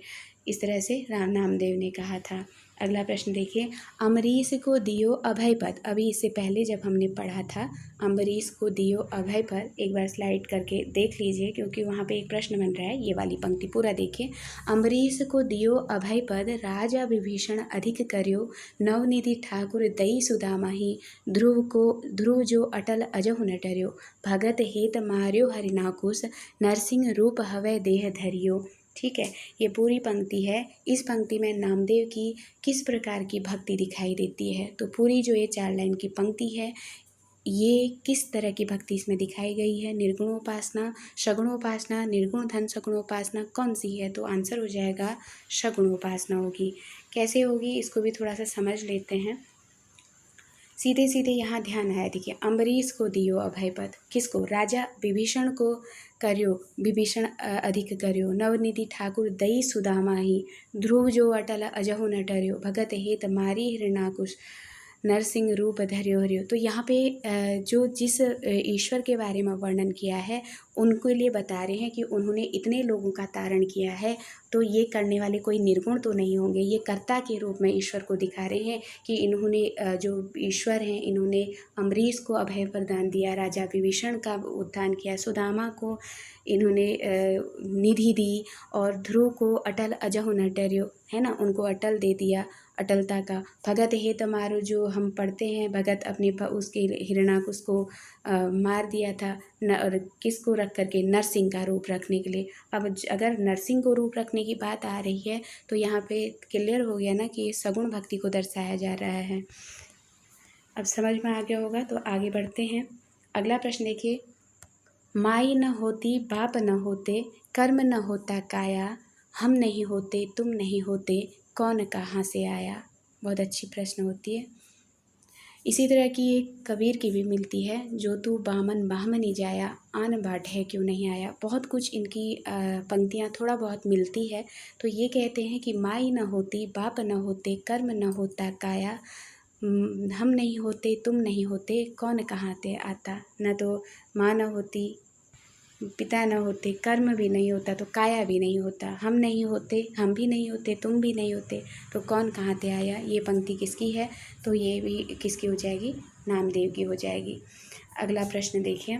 इस तरह से राम नामदेव ने कहा था। अगला प्रश्न देखिए, अम्बरीश को दियो अभय पद। अभी इससे पहले जब हमने पढ़ा था अम्बरीश को दियो अभय पद, एक बार स्लाइड करके देख लीजिए क्योंकि वहाँ पे एक प्रश्न बन रहा है। ये वाली पंक्ति पूरा देखिए, अम्बरीश को दियो अभय पद, राजा विभीषण अधिक कर्यो, नवनिधि ठाकुर दई सुदामाहि, ध्रुव जो अटल अजहु न टर्यो, भगत हेत मार्यो हरिनाकुश, नरसिंह रूप हवै देह धर्यो। ठीक है, ये पूरी पंक्ति है। इस पंक्ति में नामदेव की किस प्रकार की भक्ति दिखाई देती है? तो पूरी जो ये 4 लाइन की पंक्ति है ये किस तरह की भक्ति इसमें दिखाई गई है? निर्गुणोपासना, सगुणोपासना, निर्गुण धन सगुणोपासना कौन सी है? तो आंसर हो जाएगा सगुणोपासना होगी। कैसे होगी इसको भी थोड़ा सा समझ लेते हैं। सीधे सीधे यहाँ ध्यान है, देखिए, अम्बरीश को दियो अभय पद, किसको? राजा विभीषण को कर्यो, विभीषण अधिक कर्यो, नवनिधि ठाकुर दई सुदामा ही, ध्रुव जो अटल अजहु न टर्यो, भगत हेत मारी हृणाकुश, नरसिंह रूप धर्यो हरियो। तो यहाँ पे जो जिस ईश्वर के बारे में वर्णन किया है उनके लिए बता रहे हैं कि उन्होंने इतने लोगों का तारण किया है, तो ये करने वाले कोई निर्गुण तो नहीं होंगे। ये कर्ता के रूप में ईश्वर को दिखा रहे हैं कि इन्होंने जो ईश्वर हैं इन्होंने अम्बरीश को अभय प्रदान दिया, राजा विभीषण का उद्धार किया, सुदामा को इन्होंने निधि दी, और ध्रुव को अटल अजहु न टर्यो, है ना, उनको अटल दे दिया, अटलता का। भगत हेत मारो, जो हम पढ़ते हैं, भगत अपने उसके हिरणाकुश को मार दिया था और किसको रख करके? नरसिंह का रूप रखने के लिए। अब अगर नरसिंह को रूप रखने की बात आ रही है तो यहाँ पे क्लियर हो गया ना कि ये सगुण भक्ति को दर्शाया जा रहा है। अब समझ में आ गया होगा, तो आगे बढ़ते हैं। अगला प्रश्न देखिए, माई न होती बाप न होते, कर्म न होता काया, हम नहीं होते तुम नहीं होते, कौन कहाँ से आया। बहुत अच्छी प्रश्न होती है। इसी तरह की एक कबीर की भी मिलती है, जो तू बामन बामनी जाया, आन बाट है क्यों नहीं आया। बहुत कुछ इनकी पंक्तियाँ थोड़ा बहुत मिलती है। तो ये कहते हैं कि माई न होती बाप न होते, कर्म न होता काया, हम नहीं होते तुम नहीं होते, कौन कहाँ से आता। न तो माँ न होती, पिता न होते, कर्म भी नहीं होता तो काया भी नहीं होता, हम नहीं होते, हम भी नहीं होते, तुम भी नहीं होते, तो कौन कहाँ से आया। ये पंक्ति किसकी है? तो ये भी किसकी हो जाएगी? नामदेव की हो जाएगी। अगला प्रश्न देखिए,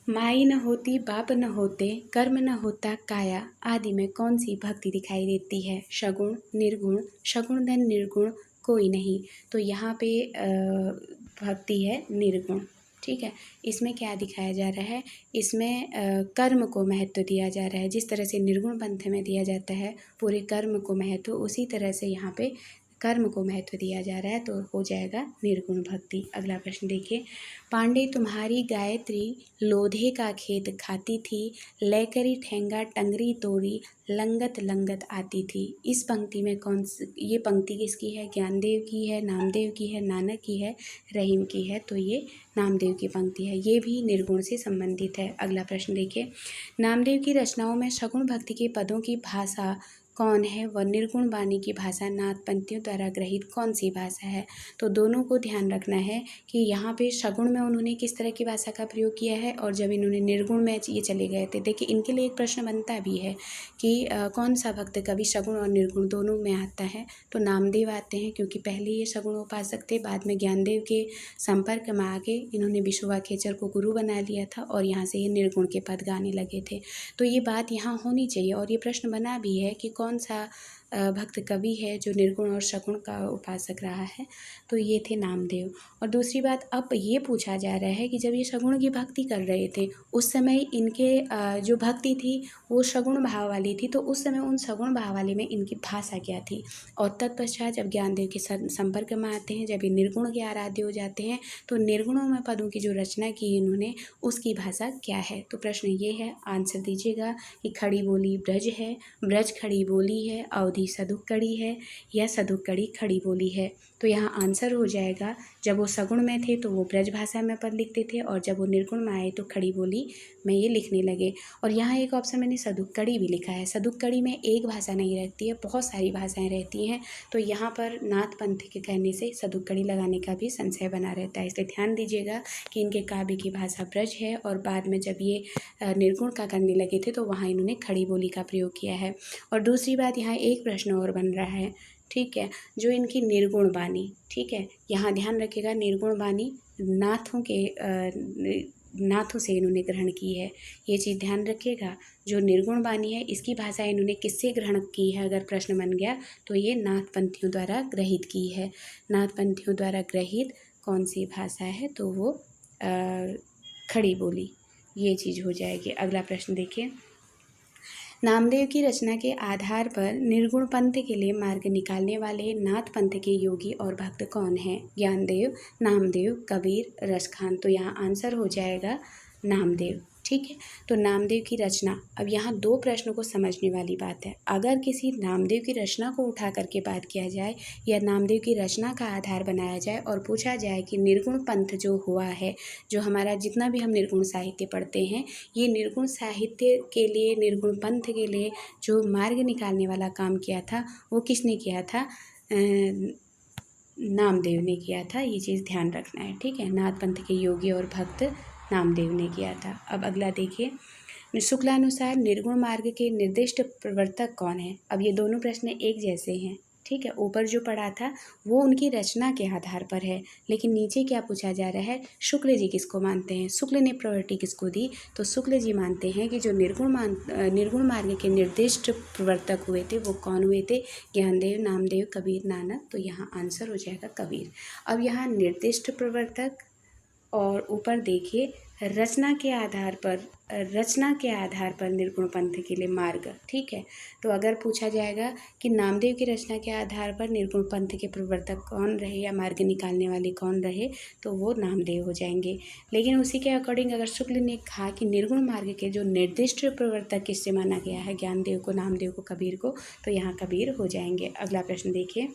माई न होती बाप न होते, कर्म न होता काया, आदि में कौन सी भक्ति दिखाई देती है? सगुण, निर्गुण, सगुण धन निर्गुण कोई नहीं। तो यहाँ पे भक्ति है निर्गुण। ठीक है, इसमें क्या दिखाया जा रहा है? इसमें कर्म को महत्व दिया जा रहा है। जिस तरह से निर्गुण पंथ में दिया जाता है पूरे कर्म को महत्व, उसी तरह से यहाँ पे कर्म को महत्व दिया जा रहा है, तो हो जाएगा निर्गुण भक्ति। अगला प्रश्न देखिए, पांडे तुम्हारी गायत्री, लोधे का खेत खाती थी, लेकरी ठेंगा टंगरी तोड़ी, लंगत लंगत आती थी। इस पंक्ति में ये पंक्ति किसकी है? ज्ञानदेव की है, नामदेव की है, नानक की है, रहीम की है। तो ये नामदेव की पंक्ति है, ये भी निर्गुण से संबंधित है। अगला प्रश्न देखिए, नामदेव की रचनाओं में सगुण भक्ति के पदों की भाषा कौन है? व निर्गुण वाणी की भाषा नाथपंथियों द्वारा ग्रहित कौन सी भाषा है? तो दोनों को ध्यान रखना है कि यहाँ पे सगुण में उन्होंने किस तरह की भाषा का प्रयोग किया है, और जब इन्होंने निर्गुण में ये चले गए थे। देखिए, इनके लिए एक प्रश्न बनता भी है कि कौन सा भक्त कवि सगुण और निर्गुण दोनों में आता है। तो नामदेव आते हैं, क्योंकि पहले ये सगुण उपासक थे, बाद में ज्ञानदेव के संपर्क में आके इन्होंने विशोबा खेचर को गुरु बना लिया था, और यहाँ से ये निर्गुण के पद गाने लगे थे। तो ये बात यहाँ होनी चाहिए, और ये प्रश्न बना भी है कि कौन सा भक्त कवि है जो निर्गुण और सगुण का उपासक रहा है। तो ये थे नामदेव। और दूसरी बात, अब ये पूछा जा रहा है कि जब ये सगुण की भक्ति कर रहे थे उस समय इनके जो भक्ति थी वो सगुण भाव वाली थी, तो उस समय उन सगुण भाव वाले में इनकी भाषा क्या थी। और तत्पश्चात जब ज्ञानदेव के संपर्क में आते हैं, जब ये निर्गुण के आराध्य हो जाते हैं, तो निर्गुणों में पदों की जो रचना की इन्होंने उसकी भाषा क्या है। तो प्रश्न ये है, आंसर दीजिएगा कि खड़ी बोली ब्रज है, ब्रज खड़ी बोली है, अवधि सदुक्कड़ी है, या सदुक्कड़ी खड़ी बोली है। तो यहाँ आंसर हो जाएगा, जब वो सगुण में थे तो वो ब्रज भाषा में पद लिखते थे, और जब वो निर्गुण में आए तो खड़ी बोली में ये लिखने लगे। और यहाँ एक ऑप्शन मैंने सदुक्कड़ी भी लिखा है। सदुक्कड़ी में एक भाषा नहीं रहती है, बहुत सारी भाषाएं रहती हैं। तो यहाँ पर नाथ पंथ के कहने से सदुक्कड़ी लगाने का भी संशय बना रहता है। इसलिए ध्यान दीजिएगा कि इनके काव्य की भाषा ब्रज है, और बाद में जब ये निर्गुण का करने लगे थे तो वहाँ इन्होंने खड़ी बोली का प्रयोग किया है। और दूसरी बात, यहाँ एक प्रश्न और बन रहा है, ठीक है, जो इनकी निर्गुण वाणी, ठीक है, यहाँ ध्यान रखिएगा, निर्गुण वाणी नाथों से इन्होंने ग्रहण की है, ये चीज़ ध्यान रखिएगा। जो निर्गुण वाणी है इसकी भाषा इन्होंने किससे ग्रहण की है, अगर प्रश्न बन गया तो ये नाथपंथियों द्वारा ग्रहित की है। नाथपंथियों द्वारा ग्रहित कौन सी भाषा है? तो वो खड़ी बोली, ये चीज़ हो जाएगी। अगला प्रश्न देखिए, नामदेव की रचना के आधार पर निर्गुण पंथ के लिए मार्ग निकालने वाले नाथ पंथ के योगी और भक्त कौन हैं? ज्ञानदेव, नामदेव, कबीर, रसखान। तो यहाँ आंसर हो जाएगा नामदेव। ठीक है, तो नामदेव की रचना। अब यहाँ दो प्रश्नों को समझने वाली बात है। अगर किसी नामदेव की रचना को उठा करके बात किया जाए या नामदेव की रचना का आधार बनाया जाए और पूछा जाए कि निर्गुण पंथ जो हुआ है, जो हमारा जितना भी हम निर्गुण साहित्य पढ़ते हैं, ये निर्गुण साहित्य के लिए, निर्गुण पंथ के लिए जो मार्ग निकालने वाला काम किया था वो किसने किया था? नामदेव ने किया था। ये चीज़ ध्यान रखना है। ठीक है, नाथ पंथ के योगी और भक्त नामदेव ने किया था। अब अगला देखिए, शुक्लानुसार निर्गुण मार्ग के निर्दिष्ट प्रवर्तक कौन है? अब ये दोनों प्रश्न एक जैसे हैं। ठीक है, ऊपर जो पढ़ा था वो उनकी रचना के आधार पर है, लेकिन नीचे क्या पूछा जा रहा है? शुक्ल जी किसको मानते हैं? शुक्ल ने प्रायोरिटी किसको दी? तो शुक्ल जी मानते हैं कि जो निर्गुण मार्ग के निर्दिष्ट प्रवर्तक हुए थे वो कौन हुए थे? ज्ञानदेव, नामदेव, कबीर, नानक। तो यहाँ आंसर हो जाएगा कबीर। अब यहाँ निर्दिष्ट प्रवर्तक और ऊपर देखिए रचना के आधार पर निर्गुण पंथ के लिए मार्ग। ठीक है, तो अगर पूछा जाएगा कि नामदेव की रचना के आधार पर निर्गुण पंथ के प्रवर्तक कौन रहे या मार्ग निकालने वाले कौन रहे, तो वो नामदेव हो जाएंगे। लेकिन उसी के अकॉर्डिंग अगर शुक्ल ने कहा कि निर्गुण मार्ग के जो निर्दिष्ट प्रवर्तक किससे माना गया है, ज्ञानदेव को, नामदेव को, कबीर को, तो यहाँ कबीर हो जाएंगे। अगला प्रश्न देखिए,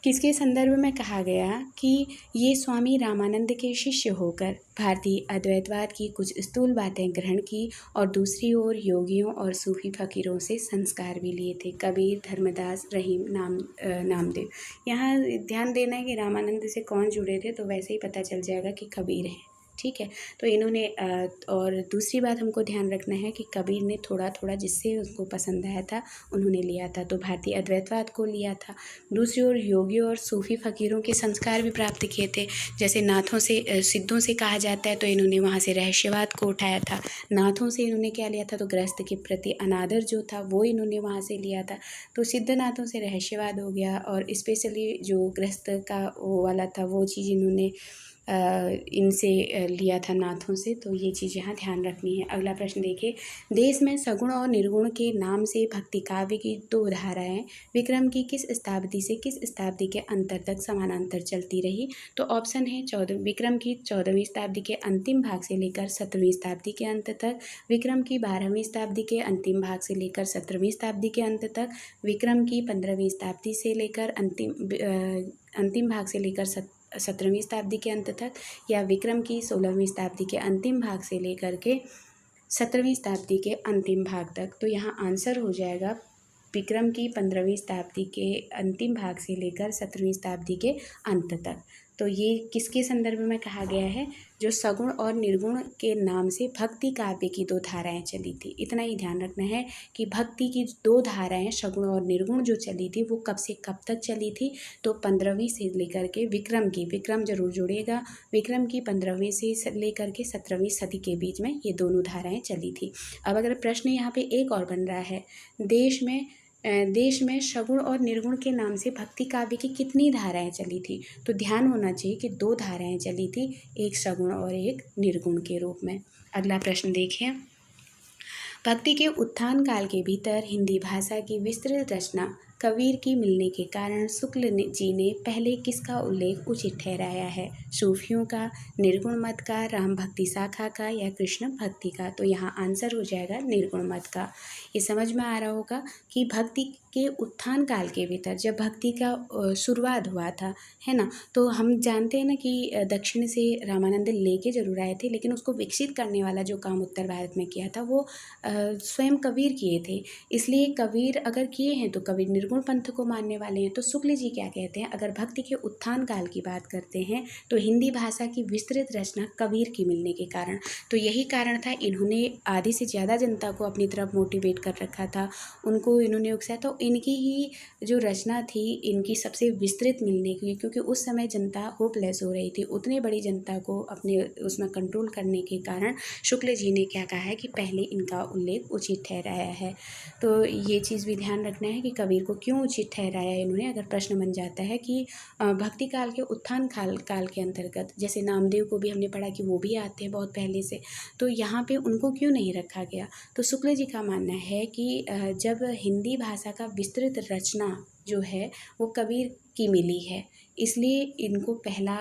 किसके संदर्भ में कहा गया कि ये स्वामी रामानंद के शिष्य होकर भारतीय अद्वैतवाद की कुछ स्थूल बातें ग्रहण की और दूसरी ओर योगियों और सूफी फकीरों से संस्कार भी लिए थे? कबीर, धर्मदास, रहीम, नामदेव। यहाँ ध्यान देना है कि रामानंद से कौन जुड़े थे, तो वैसे ही पता चल जाएगा कि कबीर हैं। ठीक है, तो इन्होंने और दूसरी बात हमको ध्यान रखना है कि कबीर ने थोड़ा थोड़ा जिससे उसको पसंद आया था उन्होंने लिया था, तो भारतीय अद्वैतवाद को लिया था। दूसरी ओर योगियों और सूफी फकीरों के संस्कार भी प्राप्त किए थे। जैसे नाथों से, सिद्धों से कहा जाता है, तो इन्होंने वहाँ से रहस्यवाद को उठाया था। नाथों से इन्होंने क्या लिया था? तो गृहस्थ के प्रति अनादर जो था वो इन्होंने वहाँ से लिया था। तो सिद्धनाथों से रहस्यवाद हो गया, और स्पेशली जो गृहस्थ का वो वाला था वो चीज़ इन्होंने इनसे लिया था, नाथों से। तो ये चीज़ यहाँ ध्यान रखनी है। अगला प्रश्न देखिए, देश में सगुण और निर्गुण के नाम से भक्ति काव्य की दो धाराएं विक्रम की किस शताब्दी से किस शताब्दी के अंतर तक समानांतर चलती रही? तो ऑप्शन है विक्रम की 14वीं शताब्दी के अंतिम भाग से लेकर 17वीं शताब्दी के अंत तक, विक्रम की 12वीं शताब्दी के अंतिम भाग से लेकर 17वीं शताब्दी के अंत तक, विक्रम की 15वीं शताब्दी से लेकर अंतिम भाग से लेकर 17वीं शताब्दी के अंत तक, या विक्रम की 16वीं शताब्दी के अंतिम भाग से लेकर के 17वीं शताब्दी के अंतिम भाग तक। तो यहाँ आंसर हो जाएगा विक्रम की 15वीं शताब्दी के अंतिम भाग से लेकर 17वीं शताब्दी के अंत तक। तो ये किसके संदर्भ में कहा गया है? जो सगुण और निर्गुण के नाम से भक्ति काव्य की दो धाराएं चली थी। इतना ही ध्यान रखना है कि भक्ति की दो धाराएं सगुण और निर्गुण जो चली थी वो कब से कब तक चली थी? तो 15वीं से लेकर के विक्रम जरूर जुड़ेगा, विक्रम की 15वीं से लेकर के 17वीं सदी के बीच में ये दोनों धाराएं चली थी। अब अगर प्रश्न यहाँ पे एक और बन रहा है, देश में सगुण और निर्गुण के नाम से भक्ति काव्य की कितनी धाराएं चली थी? तो ध्यान होना चाहिए कि दो धाराएं चली थी, एक सगुण और एक निर्गुण के रूप में। अगला प्रश्न देखिए, भक्ति के उत्थान काल के भीतर हिंदी भाषा की विस्तृत रचना कबीर की मिलने के कारण शुक्ल जी ने पहले किसका उल्लेख उचित ठहराया है? सूफियों का, निर्गुण मत का, राम भक्ति शाखा का, या कृष्ण भक्ति का? तो यहाँ आंसर हो जाएगा निर्गुण मत का। ये समझ में आ रहा होगा कि भक्ति के उत्थान काल के भीतर जब भक्ति का शुरुआत हुआ था, है ना, तो हम जानते हैं ना कि दक्षिण से रामानंद लेके जरूर आए थे, लेकिन उसको विकसित करने वाला जो काम उत्तर भारत में किया था वो स्वयं कबीर किए थे। इसलिए कबीर अगर किए हैं तो कबीर निर्गुण पंथ को मानने वाले हैं। तो शुक्ल जी क्या कहते हैं, अगर भक्ति के उत्थान काल की बात करते हैं तो हिंदी भाषा की विस्तृत रचना कबीर की मिलने के कारण। तो यही कारण था, इन्होंने आधी से ज़्यादा जनता को अपनी तरफ मोटिवेट कर रखा था, उनको इन्होंने उकसाया। तो इनकी ही जो रचना थी इनकी सबसे विस्तृत मिलने की, क्योंकि उस समय जनता होपलेस हो रही थी। उतनी बड़ी जनता को अपने उसमें कंट्रोल करने के कारण शुक्ल जी ने क्या कहा है कि पहले इनका उल्लेख उचित ठहराया है। तो ये चीज़ भी ध्यान रखना है कि कबीर को क्यों उचित ठहराया इन्होंने। अगर प्रश्न बन जाता है कि भक्ति काल के उत्थान काल के अंतर्गत, जैसे नामदेव को भी हमने पढ़ा कि वो भी आते हैं बहुत पहले से, तो यहाँ पे उनको क्यों नहीं रखा गया। तो शुक्ल जी का मानना है कि जब हिंदी भाषा का विस्तृत रचना जो है वो कबीर की मिली है, इसलिए इनको पहला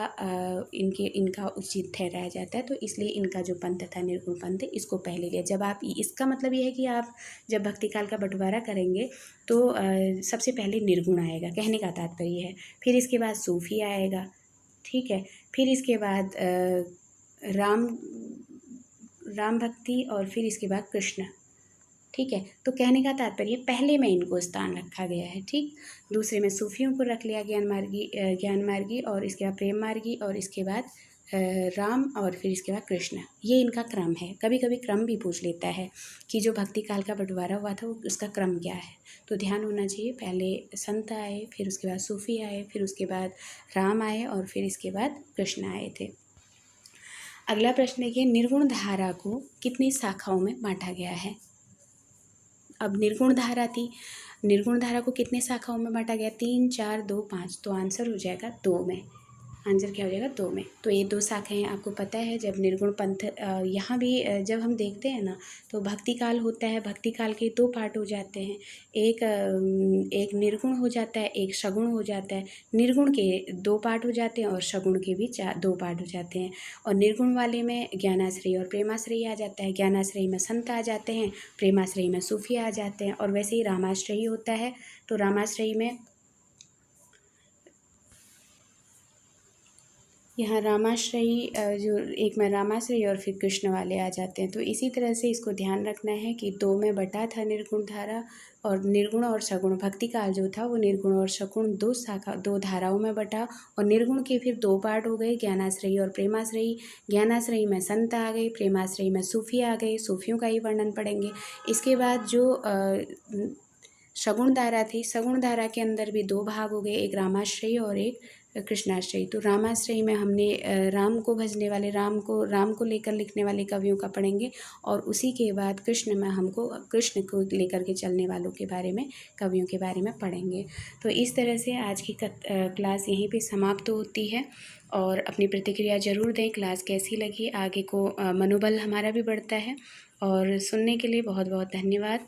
इनका उचित ठहराया जाता है। तो इसलिए इनका जो पंथ था निर्गुण पंथ, इसको पहले लिया। जब आप इसका मतलब ये है कि आप जब भक्ति काल का बंटवारा करेंगे तो सबसे पहले निर्गुण आएगा, कहने का तात्पर्य है। फिर इसके बाद सूफी आएगा, ठीक है। फिर इसके बाद राम राम भक्ति, और फिर इसके बाद कृष्ण, ठीक है। तो कहने का तात्पर्य पहले में इनको स्थान रखा गया है, ठीक। दूसरे में सूफियों को रख लिया ज्ञान मार्गी, और इसके बाद प्रेम मार्गी, और इसके बाद राम, और फिर इसके बाद कृष्ण। ये इनका क्रम है। कभी कभी क्रम भी पूछ लेता है कि जो भक्ति काल का बंटवारा हुआ था वो उसका क्रम क्या है। तो ध्यान होना चाहिए, पहले संत आए, फिर उसके बाद सूफी आए, फिर उसके बाद राम आए, और फिर इसके बाद कृष्ण आए थे। अगला प्रश्न देखिए, निर्गुण धारा को कितनी शाखाओं में बांटा गया है। अब निर्गुण धारा थी, निर्गुण धारा को कितने शाखाओं में बांटा गया, 3, 4, 2, 5। तो आंसर हो जाएगा 2 में। आंसर क्या हो जाएगा, 2 में। तो ये 2 शाखाएँ आपको पता है। जब निर्गुण पंथ यहाँ भी जब हम देखते हैं ना, तो भक्ति काल होता है, भक्ति काल के 2 पार्ट हो जाते हैं। एक निर्गुण हो जाता है, एक सगुण हो जाता है। निर्गुण के 2 पार्ट हो जाते हैं और सगुण के भी 2 पार्ट हो जाते हैं। और निर्गुण वाले में ज्ञानाश्रयी और प्रेमाश्रयी आ जाता है। ज्ञानाश्रयी में संत आ जाते हैं, प्रेमाश्रयी में सूफी आ जाते हैं। और वैसे ही रामाश्रयी होता है, तो रामाश्रयी में यहाँ रामाश्रयी जो एक में रामाश्रयी और फिर कृष्ण वाले आ जाते हैं। तो इसी तरह से इसको ध्यान रखना है कि 2 में बटा था निर्गुण धारा, और निर्गुण और सगुण भक्ति काल जो था वो निर्गुण और सगुण 2 धाराओं में बटा। और निर्गुण के फिर 2 पार्ट हो गए, ज्ञानाश्रयी और प्रेमाश्रयी। ज्ञानाश्रयी में संत आ गए, प्रेमाश्रयी में सूफी आ गए, सूफियों का ही वर्णन पढ़ेंगे। इसके बाद जो सगुण धारा थी, सगुण धारा के अंदर भी 2 भाग हो गए, एक रामाश्रयी और एक कृष्णाश्रयी। तो रामाश्रयी में हमने राम को भजने वाले, राम को लेकर लिखने वाले कवियों का पढ़ेंगे। और उसी के बाद कृष्ण में हमको कृष्ण को लेकर के चलने वालों के बारे में, कवियों के बारे में पढ़ेंगे। तो इस तरह से आज की क्लास यहीं पे समाप्त होती है। और अपनी प्रतिक्रिया ज़रूर दें, क्लास कैसी लगी। आगे को मनोबल हमारा भी बढ़ता है। और सुनने के लिए बहुत बहुत धन्यवाद।